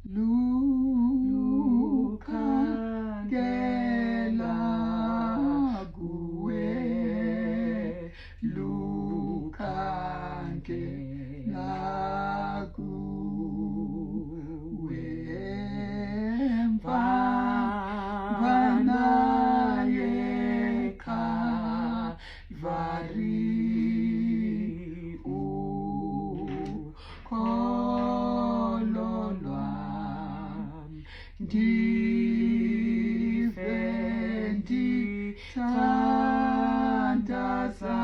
Lukhangela kuwe, lukhangela kuwe, mfana yeKalvari, ukholo lwami ndive ndithandaza,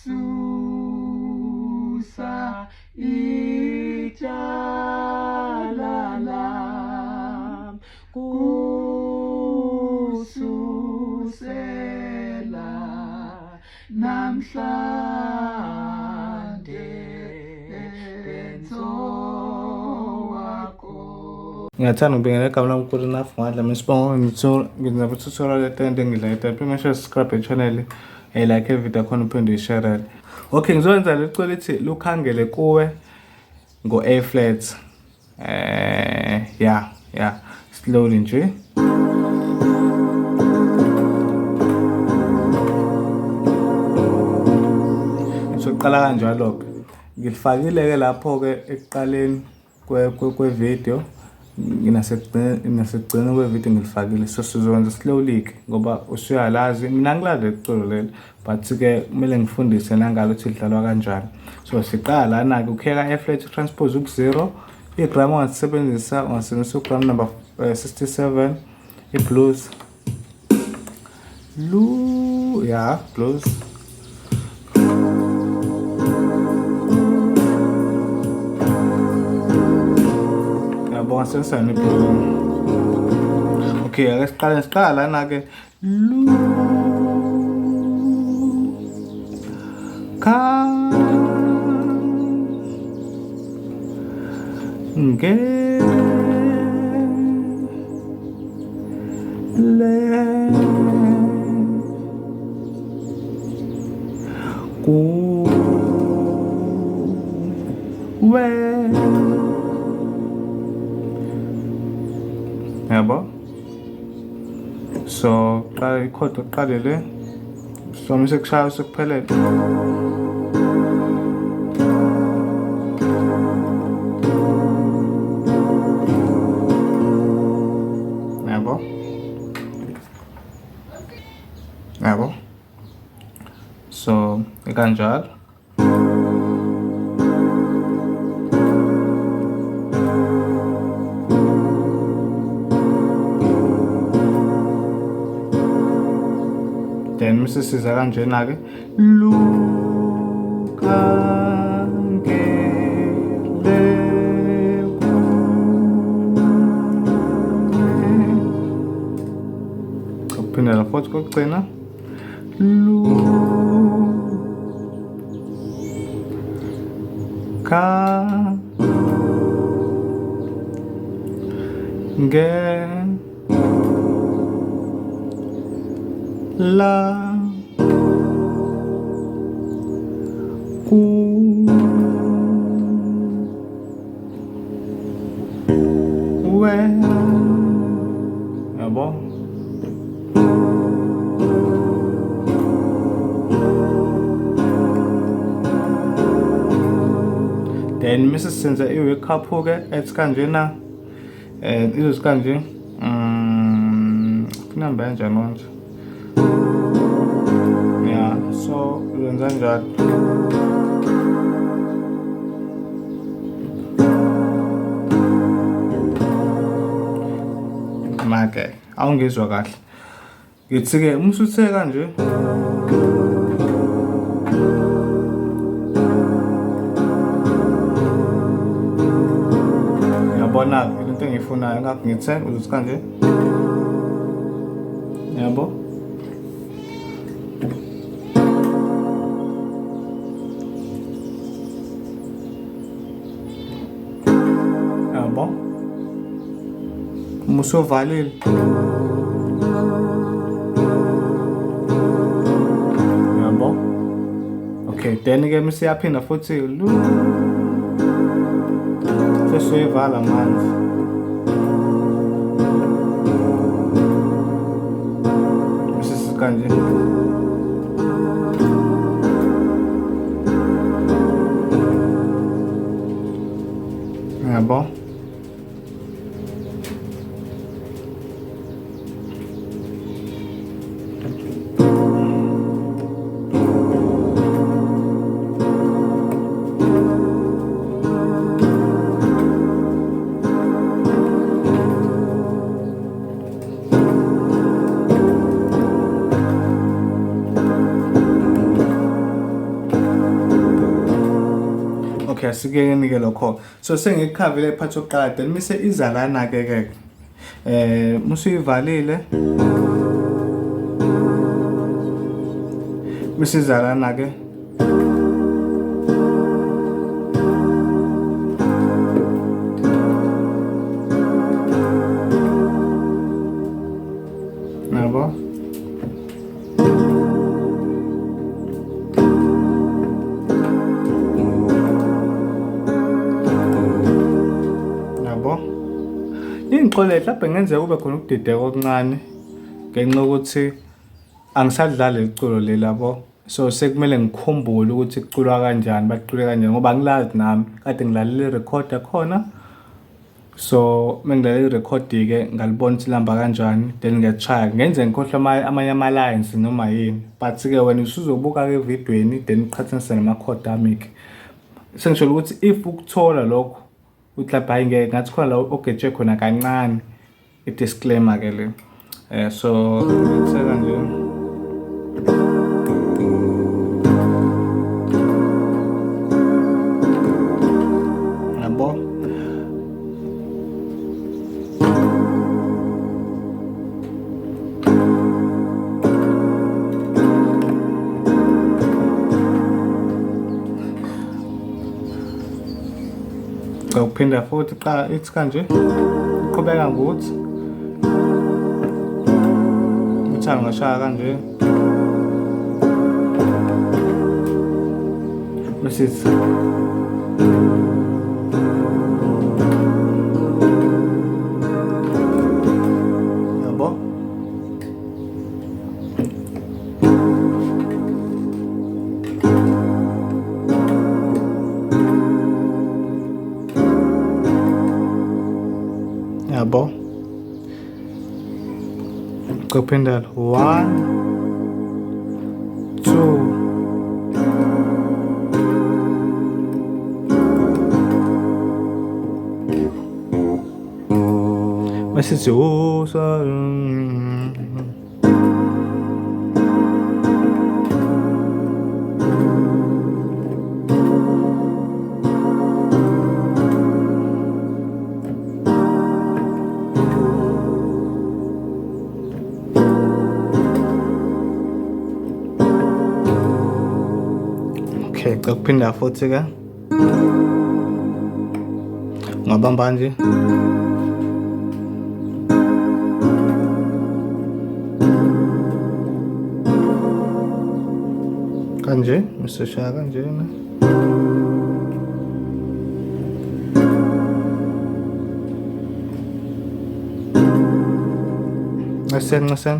susa ityala lam, kususela namhlanje benzo wakho. Ngiyathanda ukubingelela igama lami kukhulu enough ngadla misibongo nginabo tutorial etende ngidla prima share subscribe channel like video khona uphinde uyishare. Okay, ngizokwenza le cela lithi lukhangele kuwe ngo Aflat. Yeah slowly nje. Soqala kanjalo ke ngilifakile ke lapho ke ekuqaleni kwe video nginasekugcina kwe video ngilifakile, so sizokwenza slowly ke ngoba usuyalazi mina ngilazi iculo leli but ke kumele ngifundise nangalo ukuthi lidlalwa kanjani. So siqala lana ke ukheka Aflat transpose ku0 igram ongasebenzisa ungasebenzisa ugram number 67 iblues blues bonga sensane blues. Okay, ake siqala lana ke Kuwe yabo. So qala ikhodi uqalele somise kushaya sekuphelele. Yabo. So ikanjalo. Then misisiza kanjena ke lukhangele kuphindela futhi kokugcina lukhangela kuwe yabo. Then Mrs. senza iwake up ke ethi kanjena izokanje kunamba kanjani manje. Yeah, so wenza njalo. Make awungizwa kahle ngithi ke umsuthe kanje yabona into engiyifunayo ngakho ngithe uzuthi kanje yabo. Muso valil yabo. Okay, then ke misiyaphinda futhi bese uyivala manje. Bese sikanje. Yabo. Okay, asike lokho. So sengikhavile iphathi yokuqala then mise izalana ke musuyivalile. Mise izalana ke. Nabo. Ingixole mhlawumbe ngenzeka kube khona ukudideka okuncane ngenxa yokuthi angisadlali iculo leli yabo. So sekumele ngikhumbule ukuthi kuculwa kanjani, baqule kanjani ngoba angilazi nami. Kade ngilalela irecorder khona. So mengilalela irecordi ke ngalibona ukuthi lihamba kanjani then ngiyachaya. Ngenze ngikhohlwa amanye ama-lines noma yini. But ke wena usuzobuka ke evidweni then uqhathanise nama-chord ami ke. Sengisho ukuthi if ukuthola lokho uhlapha hayi ngeke ngathi khona la ogetshe khona kancane i-disclaimer ke le. So ngitsela nje. Yabo. Ukuphinda futhi ithi kanje uqhubeka ngokuthi uthanga ngashaya kanje bese yabo. Yabo. Kuphinda 1 2 masithi okay, kuphinda futhi ke ngabamba nje kanje miseshaya kanjena ngasen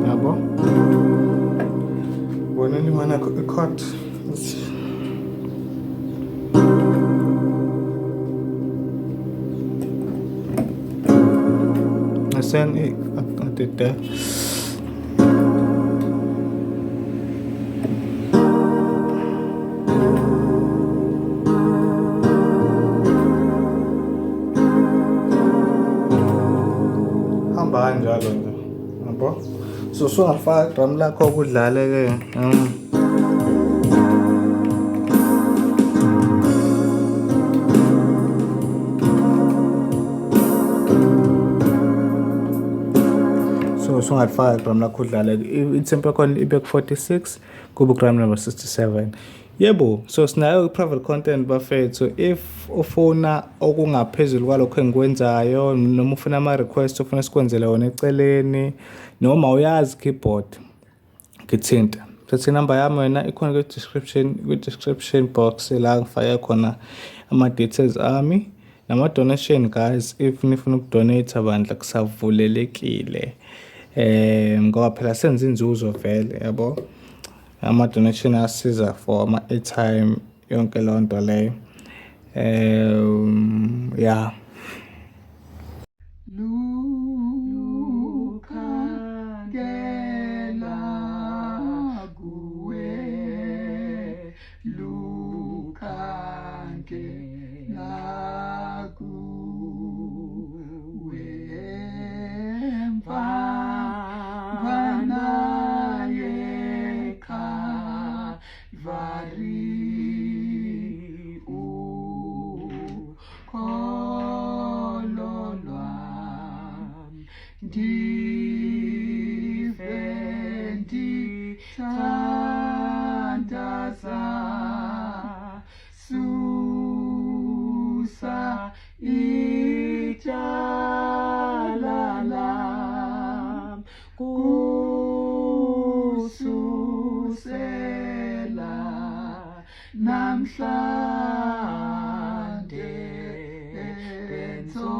yabo bona ni mana chord ngasen atete kanjalo nje yabo. So sungafaka drum lakho kudlale ke so sungafaka drum lakho kudlale itempo yakhona ibe ku 46 kube drum number 67. Yebo, so sinayo private content bafethu. If ufuna okungaphezulu kwalokho engikwenzayo noma ufuna ama request ufuna sikwenzele wona eceleni noma uyazi keyboard ngithinta thatha inamba yami wena ikhona kwi-description box la ngifake khona ama-details ami nama-donation guys. If nifuna ukudonate bandla kusavulelekile ngoba phela senza inzuzo vele yabo. Ama-donation asiza for ama-airtime yonke leyo nto leyo. Yeah. Lukhangela kuwe, lukhangela kuwe, mfana yeKalvari, ukholo lwami ndive ndithandaza, susa ityala lam, kususela namhlanje benzo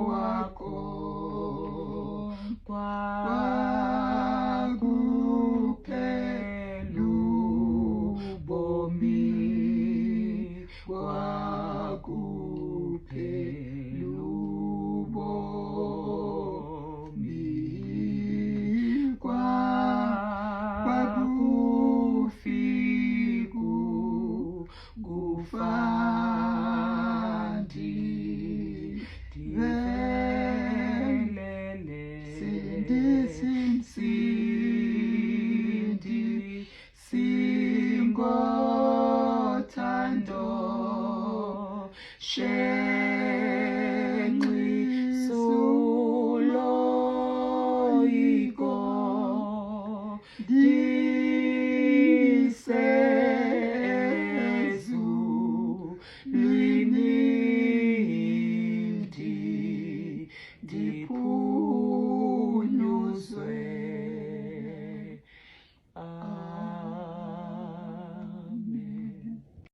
wakho kwakuphela ubomi, kwakuphela ubomi, kwakufika ukufandi velele sindi singothando shenqi suloyiko disezulwini